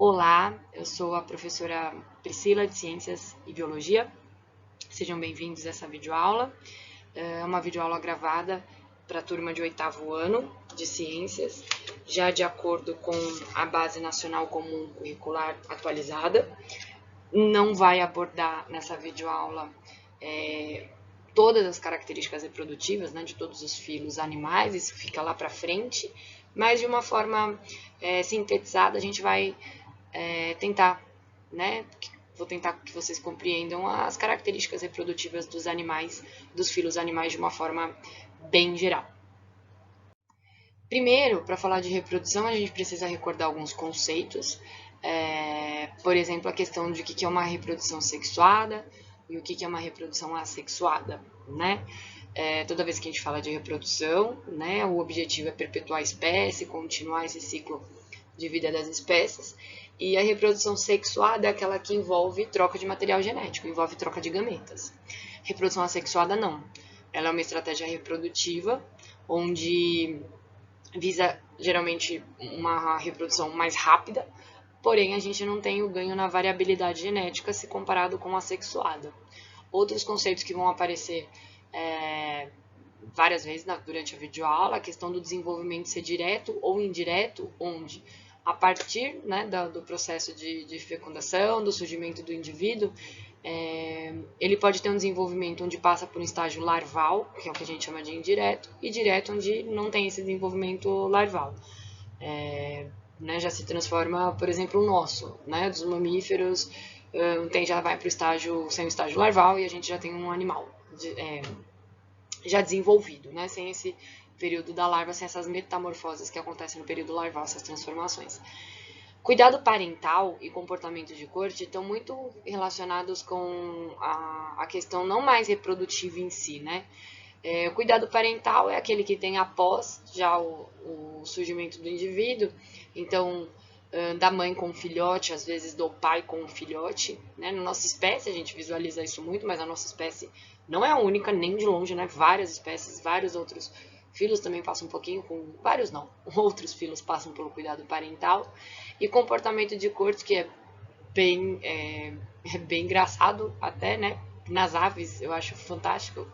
Olá, eu sou a professora Priscila de Ciências e Biologia. Sejam bem-vindos a essa videoaula. É uma videoaula gravada para a turma de 8º ano de Ciências, já de acordo com a Base Nacional Comum Curricular atualizada. Não vai abordar nessa videoaula todas as características reprodutivas, né, de todos os filos animais, isso fica lá para frente, mas de uma forma sintetizada a gente vai tentar, né, vou tentar que vocês compreendam as características reprodutivas dos animais, dos filos animais de uma forma bem geral. Primeiro, para falar de reprodução, a gente precisa recordar alguns conceitos, por exemplo, a questão de o que é uma reprodução sexuada e o que é uma reprodução assexuada, né? Toda vez que a gente fala de reprodução, né, o objetivo é perpetuar a espécie, continuar esse ciclo de vida das espécies, e a reprodução sexuada é aquela que envolve troca de material genético, envolve troca de gametas. Reprodução assexuada não, ela é uma estratégia reprodutiva onde visa geralmente uma reprodução mais rápida, porém a gente não tem o ganho na variabilidade genética se comparado com a sexuada. Outros conceitos que vão aparecer várias vezes durante a videoaula, a questão do desenvolvimento ser direto ou indireto, onde a partir, né, do processo de fecundação, do surgimento do indivíduo, ele pode ter um desenvolvimento onde passa por um estágio larval, que é o que a gente chama de indireto, e direto, onde não tem esse desenvolvimento larval. Né, já se transforma, por exemplo, o nosso, né, dos mamíferos, já vai para o estágio, sem o estágio larval, e a gente já tem um animal já desenvolvido, né, sem esse período da larva, sem essas metamorfoses que acontecem no período larval, essas transformações. Cuidado parental e comportamento de corte estão muito relacionados com a questão não mais reprodutiva em si, né? O cuidado parental é aquele que tem após já o surgimento do indivíduo, então da mãe com o filhote, às vezes do pai com o filhote, né? Na nossa espécie a gente visualiza isso muito, mas a nossa espécie não é a única, nem de longe, né? Várias espécies, vários outros filos também passam um pouquinho, vários não, outros filos passam pelo cuidado parental. E comportamento de corte, que é bem engraçado até, né? Nas aves eu acho fantástico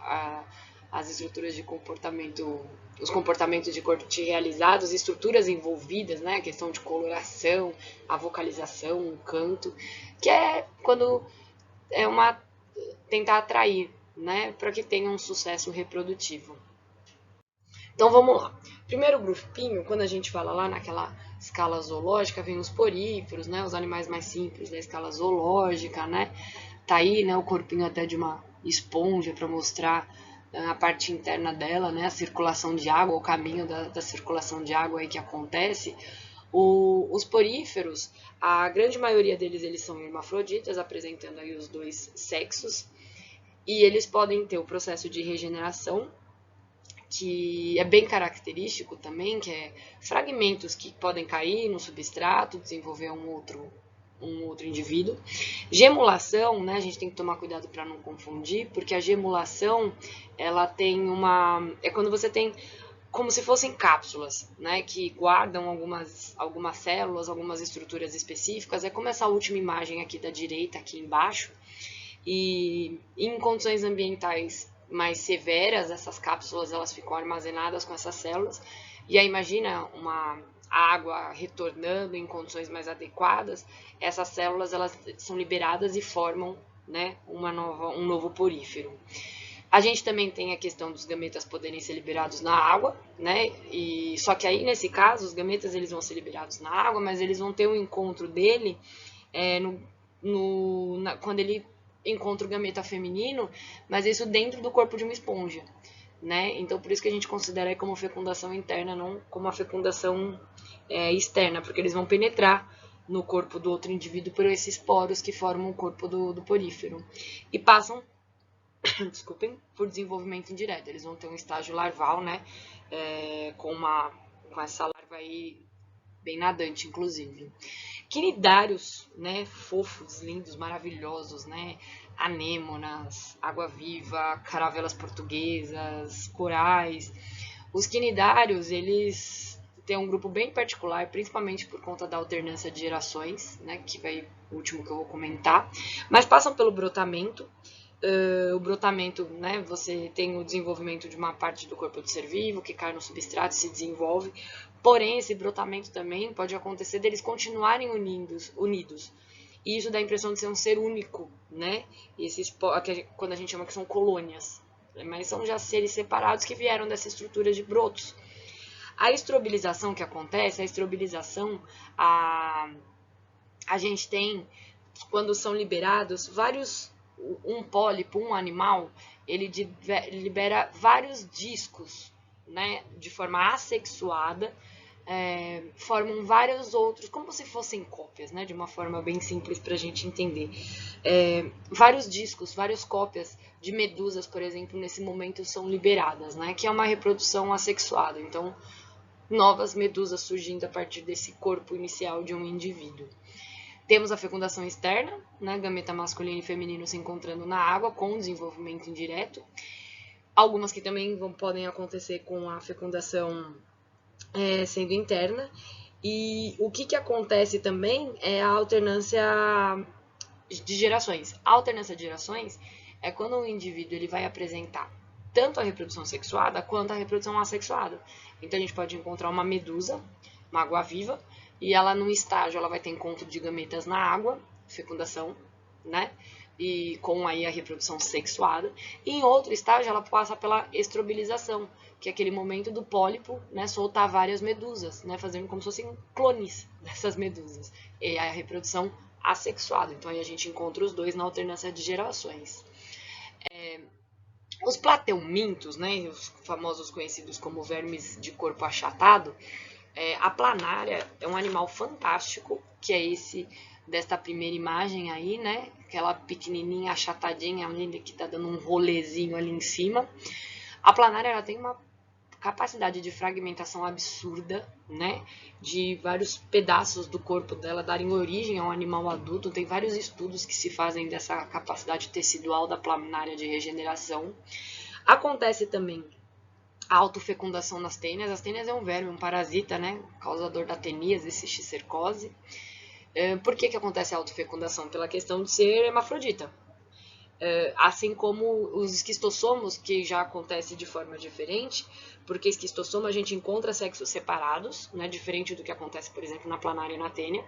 as estruturas de comportamento, os comportamentos de corte realizados, estruturas envolvidas, né? A questão de coloração, a vocalização, o canto, que é quando tentar atrair, né? Para que tenha um sucesso reprodutivo. Então vamos lá. Primeiro grupinho, quando a gente fala lá naquela escala zoológica, vem os poríferos, né? Os animais mais simples da escala zoológica, né? Tá aí, né? O corpinho até de uma esponja para mostrar a parte interna dela, né? A circulação de água, o caminho da circulação de água aí que acontece. Os poríferos, a grande maioria deles eles são hermafroditas, apresentando aí os dois sexos, e eles podem ter o processo de regeneração, que é bem característico também, que é fragmentos que podem cair no substrato, desenvolver um outro indivíduo. Gemulação, né, a gente tem que tomar cuidado para não confundir, porque a gemulação, ela tem é quando você tem como se fossem cápsulas, né, que guardam algumas células, algumas estruturas específicas. É como essa última imagem aqui da direita, aqui embaixo, e em condições ambientais mais severas, essas cápsulas elas ficam armazenadas com essas células, e aí imagina uma água retornando em condições mais adequadas, essas células elas são liberadas e formam, né, um novo porífero. A gente também tem a questão dos gametas poderem ser liberados na água, né? E só que aí nesse caso os gametas eles vão ser liberados na água, mas eles vão ter um encontro dele quando ele encontra o gameta feminino, mas isso dentro do corpo de uma esponja, né? Então por isso que a gente considera como fecundação interna, não como uma fecundação externa, porque eles vão penetrar no corpo do outro indivíduo por esses poros que formam o corpo do porífero e passam desculpem, por desenvolvimento indireto. Eles vão ter um estágio larval, né, com essa larva aí bem nadante, inclusive. Quinidários, né, fofos, lindos, maravilhosos, né, anêmonas, água-viva, caravelas portuguesas, corais. Os quinidários, eles tem um grupo bem particular, principalmente por conta da alternância de gerações, né, que vai o último que eu vou comentar, mas passam pelo brotamento. O brotamento, né, você tem o desenvolvimento de uma parte do corpo do ser vivo que cai no substrato e se desenvolve, porém esse brotamento também pode acontecer deles continuarem unidos. E isso dá a impressão de ser um ser único, né? Esses, quando a gente chama que são colônias, mas são já seres separados que vieram dessa estrutura de brotos. A estrobilização que acontece, a gente tem, quando são liberados, um pólipo, um animal, ele libera vários discos, né, de forma assexuada, formam vários outros, como se fossem cópias, né, de uma forma bem simples para a gente entender. Vários discos, várias cópias de medusas, por exemplo, nesse momento são liberadas, né, que é uma reprodução assexuada. Então, novas medusas surgindo a partir desse corpo inicial de um indivíduo. Temos a fecundação externa, né, gameta masculino e feminino se encontrando na água com desenvolvimento indireto. Algumas que também podem acontecer com a fecundação sendo interna. E o que acontece também é a alternância de gerações. A alternância de gerações é quando o indivíduo ele vai apresentar tanto a reprodução sexuada quanto a reprodução assexuada. Então a gente pode encontrar uma medusa, uma água-viva, e ela num estágio ela vai ter encontro de gametas na água, fecundação, né? E com aí a reprodução sexuada. E em outro estágio ela passa pela estrobilização, que é aquele momento do pólipo, né, soltar várias medusas, né, fazendo como se fossem clones dessas medusas. E a reprodução assexuada. Então aí a gente encontra os dois na alternância de gerações. Os plateumintos, né, os famosos conhecidos como vermes de corpo achatado, a planária é um animal fantástico, que é esse desta primeira imagem aí, né? Aquela pequenininha, achatadinha, que tá dando um rolezinho ali em cima. A planária ela tem uma capacidade de fragmentação absurda, né? De vários pedaços do corpo dela darem origem a um animal adulto. Tem vários estudos que se fazem dessa capacidade tecidual da planária de regeneração. Acontece também a autofecundação nas tênias. As tênias é um verme, um parasita, né? Causador da teníase, cisticercose. Por que acontece a autofecundação? Pela questão de ser hermafrodita. Assim como os esquistossomos, que já acontece de forma diferente, porque esquistossomo a gente encontra sexos separados, né? Diferente do que acontece, por exemplo, na planária e na tênia.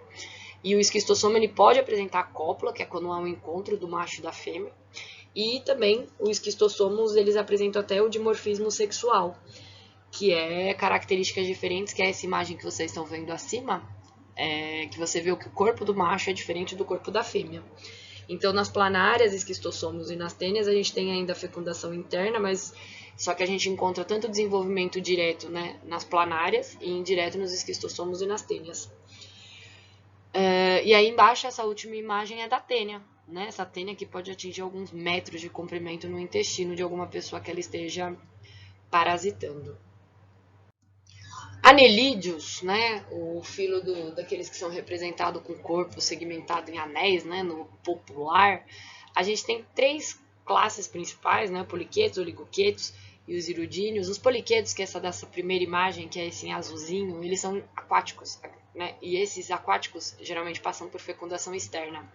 E o esquistossomo ele pode apresentar cópula, que é quando há um encontro do macho e da fêmea. E também os esquistossomos, eles apresentam até o dimorfismo sexual, que é características diferentes, que é essa imagem que vocês estão vendo acima, que você vê que o corpo do macho é diferente do corpo da fêmea. Então, nas planárias, esquistossomos e nas tênias, a gente tem ainda a fecundação interna, mas só que a gente encontra tanto desenvolvimento direto, né, nas planárias e indireto nos esquistossomos e nas tênias. E aí embaixo, essa última imagem é da tênia, né? Essa tênia que pode atingir alguns metros de comprimento no intestino de alguma pessoa que ela esteja parasitando. Anelídeos, né? O filo daqueles que são representados com o corpo segmentado em anéis, né? No popular, a gente tem três classes principais, né? Poliquetos, oligoquetos e os irudíneos. Os poliquetos, que é essa dessa primeira imagem, que é esse azulzinho, eles são aquáticos, né? E esses aquáticos geralmente passam por fecundação externa.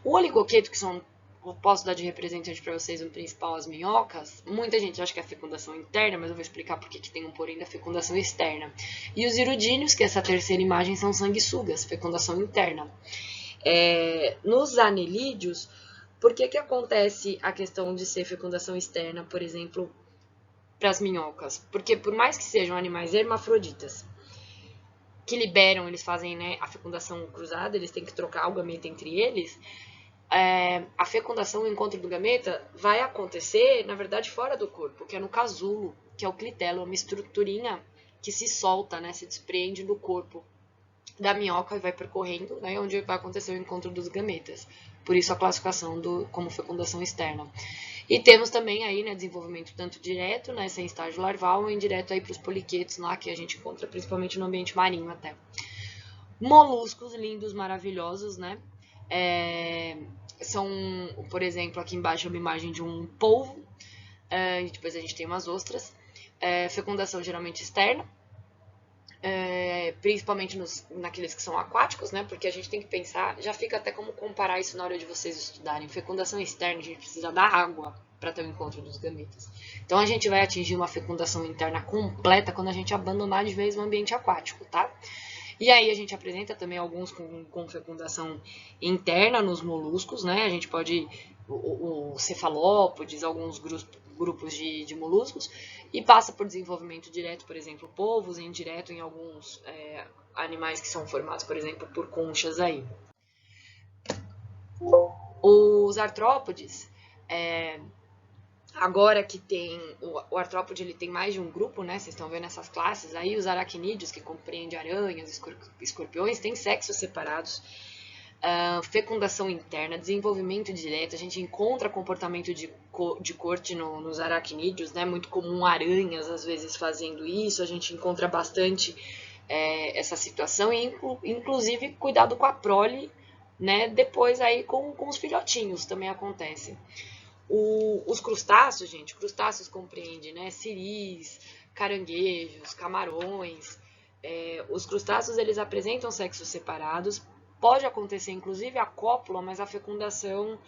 O oligoqueto, que são, eu posso dar de representante para vocês o principal, as minhocas. Muita gente acha que é a fecundação interna, mas eu vou explicar por que tem um porém da fecundação externa. E os irudíneos, que essa terceira imagem, são sanguessugas, fecundação interna. Nos anelídeos, por que acontece a questão de ser fecundação externa, por exemplo, para as minhocas? Porque por mais que sejam animais hermafroditas, que liberam, eles fazem, né, a fecundação cruzada, eles têm que trocar o gameta entre eles, a fecundação, o encontro do gameta, vai acontecer, na verdade, fora do corpo, que é no casulo, que é o clitelo, uma estruturinha que se solta, né, se desprende do corpo da minhoca e vai percorrendo, né, onde vai acontecer o encontro dos gametas. Por isso a classificação como fecundação externa. E temos também aí, né, desenvolvimento tanto direto, né, sem estágio larval, ou indireto aí para os poliquetos lá, que a gente encontra principalmente no ambiente marinho até. Moluscos lindos, maravilhosos, né? São, por exemplo, aqui embaixo é uma imagem de um polvo, e depois a gente tem umas ostras. Fecundação geralmente externa, principalmente naqueles que são aquáticos, né? Porque a gente tem que pensar, já fica até como comparar isso na hora de vocês estudarem. Fecundação externa, a gente precisa da água para ter o encontro dos gametas. Então a gente vai atingir uma fecundação interna completa quando a gente abandonar de vez o ambiente aquático, tá? E aí a gente apresenta também alguns com fecundação interna nos moluscos, né? A gente pode, o cefalópodes, alguns grupos de moluscos, e passa por desenvolvimento direto, por exemplo, polvos, e indireto em alguns animais que são formados, por exemplo, por conchas aí. Os artrópodes, agora que tem, o artrópode ele tem mais de um grupo, né? Vocês estão vendo essas classes aí, os aracnídeos, que compreendem aranhas, escorpiões, têm sexos separados, fecundação interna, desenvolvimento direto, a gente encontra comportamento de corte nos aracnídeos, né? Muito comum aranhas às vezes fazendo isso, a gente encontra bastante essa situação e inclusive cuidado com a prole, né? Depois aí com os filhotinhos também acontece. Os crustáceos, gente, crustáceos compreendem, né? Siris, caranguejos, camarões. Os crustáceos eles apresentam sexos separados. Pode acontecer, inclusive, a cópula, mas a fecundação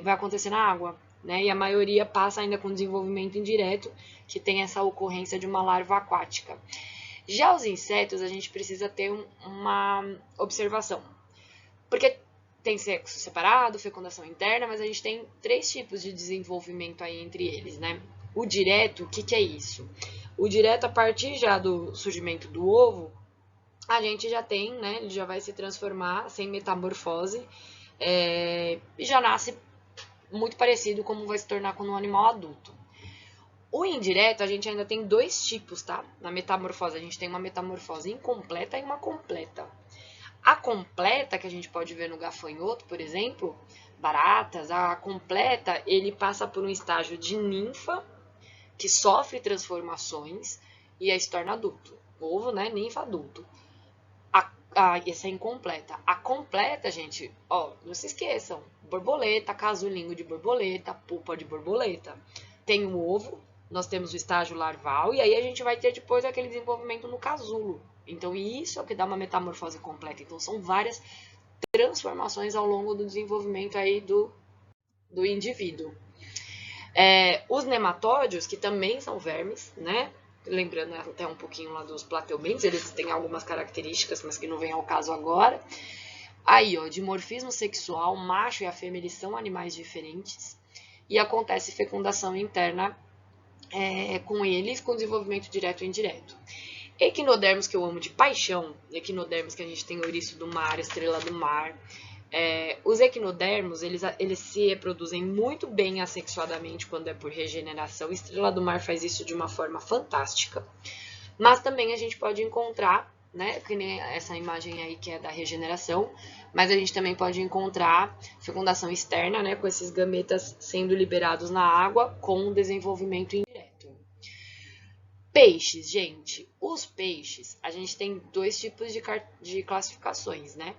vai acontecer na água, né? E a maioria passa ainda com desenvolvimento indireto, que tem essa ocorrência de uma larva aquática. Já os insetos, a gente precisa ter uma observação, porque tem sexo separado, fecundação interna, mas a gente tem 3 tipos de desenvolvimento aí entre eles, né? O direto, o que é isso? O direto, a partir já do surgimento do ovo, a gente já tem, né? Ele já vai se transformar sem metamorfose e já nasce muito parecido como vai se tornar quando um animal adulto. O indireto, a gente ainda tem 2 tipos, tá? Na metamorfose, a gente tem uma metamorfose incompleta e uma completa. A completa, que a gente pode ver no gafanhoto, por exemplo, baratas, a completa, ele passa por um estágio de ninfa, que sofre transformações e aí se torna adulto. Ovo, né? Ninfa, adulto. Essa é incompleta. A completa, gente, ó, não se esqueçam, borboleta, casulinho de borboleta, pupa de borboleta. Tem o ovo, nós temos o estágio larval, e aí a gente vai ter depois aquele desenvolvimento no casulo. Então, isso é o que dá uma metamorfose completa. Então, são várias transformações ao longo do desenvolvimento aí do indivíduo. Os nematódios, que também são vermes, né? Lembrando até um pouquinho lá dos plateumintes, eles têm algumas características, mas que não vem ao caso agora. Aí, ó, dimorfismo sexual, macho e a fêmea, eles são animais diferentes. E acontece fecundação interna com eles, com desenvolvimento direto e indireto. Equinodermos, que eu amo de paixão, equinodermos que a gente tem ouriço do mar, estrela do mar. Os equinodermos, eles se reproduzem muito bem assexuadamente quando é por regeneração. Estrela do mar faz isso de uma forma fantástica. Mas também a gente pode encontrar, né, que nem essa imagem aí que é da regeneração, mas a gente também pode encontrar fecundação externa, né, com esses gametas sendo liberados na água com desenvolvimento indireto. Peixes, gente. Os peixes, a gente tem 2 tipos de classificações, né?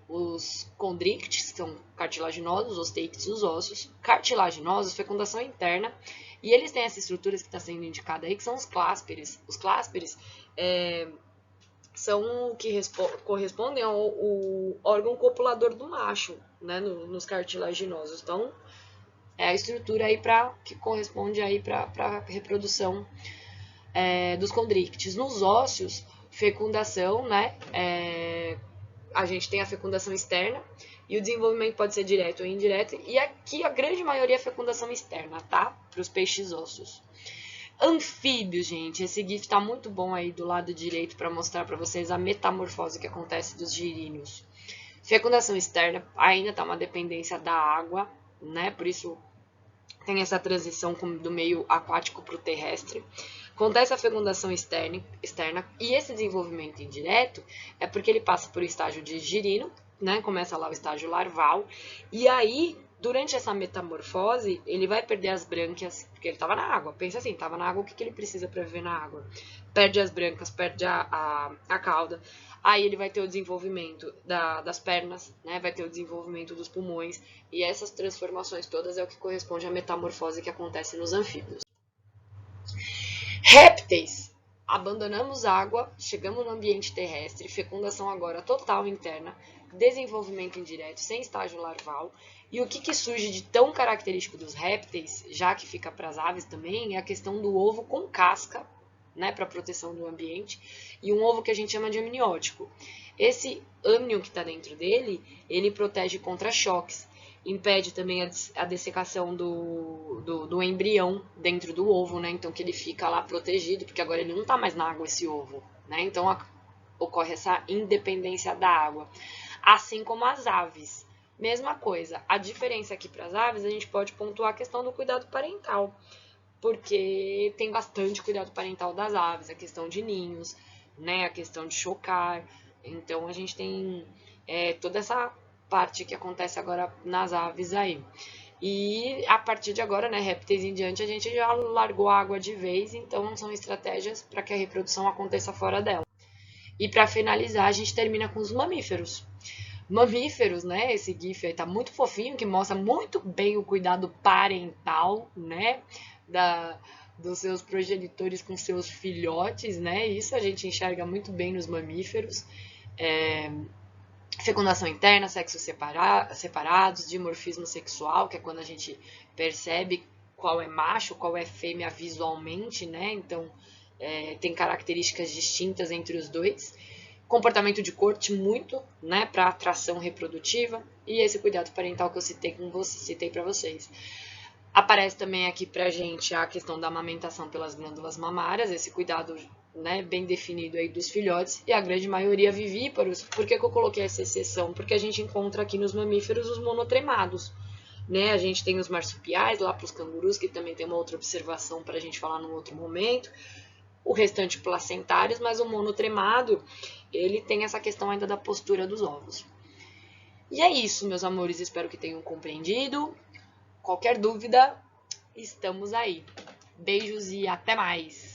Os condrictes, que são cartilaginosos, os teictos ossos. Cartilaginosos, fecundação interna. E eles têm essa estrutura que está sendo indicada aí, que são os clásperes. Os clásperes são o que correspondem ao órgão copulador do macho, né? Nos cartilaginosos. Então, é a estrutura aí que corresponde aí para a reprodução dos condrictes. Nos ósseos, fecundação, né? A gente tem a fecundação externa e o desenvolvimento pode ser direto ou indireto. E aqui a grande maioria é fecundação externa, tá? Para os peixes ósseos. Anfíbios, gente. Esse GIF tá muito bom aí do lado direito para mostrar para vocês a metamorfose que acontece dos giríneos. Fecundação externa ainda tá uma dependência da água, né? Por isso tem essa transição do meio aquático para o terrestre. Acontece a fecundação externa e esse desenvolvimento indireto é porque ele passa por um estágio de girino, né? Começa lá o estágio larval, e aí, durante essa metamorfose, ele vai perder as brânquias, porque ele estava na água. Pensa assim, estava na água, o que ele precisa para viver na água? Perde as brâncas, perde a cauda, aí ele vai ter o desenvolvimento das pernas, né? Vai ter o desenvolvimento dos pulmões, e essas transformações todas é o que corresponde à metamorfose que acontece nos anfíbios. Répteis. abandonamos água, chegamos no ambiente terrestre, fecundação agora total interna, desenvolvimento indireto, sem estágio larval. E o que surge de tão característico dos répteis, já que fica para as aves também, é a questão do ovo com casca, né, para proteção do ambiente, e um ovo que a gente chama de amniótico. Esse amnion que está dentro dele, ele protege contra choques, impede também a dessecação do embrião dentro do ovo, né? Então que ele fica lá protegido, porque agora ele não está mais na água esse ovo, né? Então ocorre essa independência da água. Assim como as aves. Mesma coisa. A diferença aqui para as aves, a gente pode pontuar a questão do cuidado parental, porque tem bastante cuidado parental das aves, a questão de ninhos, né? A questão de chocar. Então a gente tem toda essa parte que acontece agora nas aves aí. E a partir de agora, né, répteis em diante, a gente já largou a água de vez, então são estratégias para que a reprodução aconteça fora dela. E para finalizar, a gente termina com os mamíferos. Mamíferos, né, esse GIF aí tá muito fofinho, que mostra muito bem o cuidado parental, né, dos seus progenitores com seus filhotes, né, isso a gente enxerga muito bem nos mamíferos. Fecundação interna, sexos separados, dimorfismo sexual, que é quando a gente percebe qual é macho, qual é fêmea visualmente, né? Então, tem características distintas entre os dois. Comportamento de corte muito, né, para atração reprodutiva. E esse cuidado parental que eu citei para vocês. Aparece também aqui pra gente a questão da amamentação pelas glândulas mamárias, esse cuidado, né, bem definido aí dos filhotes, e a grande maioria vivíparos. Por que eu coloquei essa exceção? Porque a gente encontra aqui nos mamíferos os monotremados, né? A gente tem os marsupiais lá para os cangurus, que também tem uma outra observação para a gente falar num outro momento, o restante placentários, mas o monotremado, ele tem essa questão ainda da postura dos ovos. E é isso, meus amores, espero que tenham compreendido. Qualquer dúvida, estamos aí. Beijos e até mais!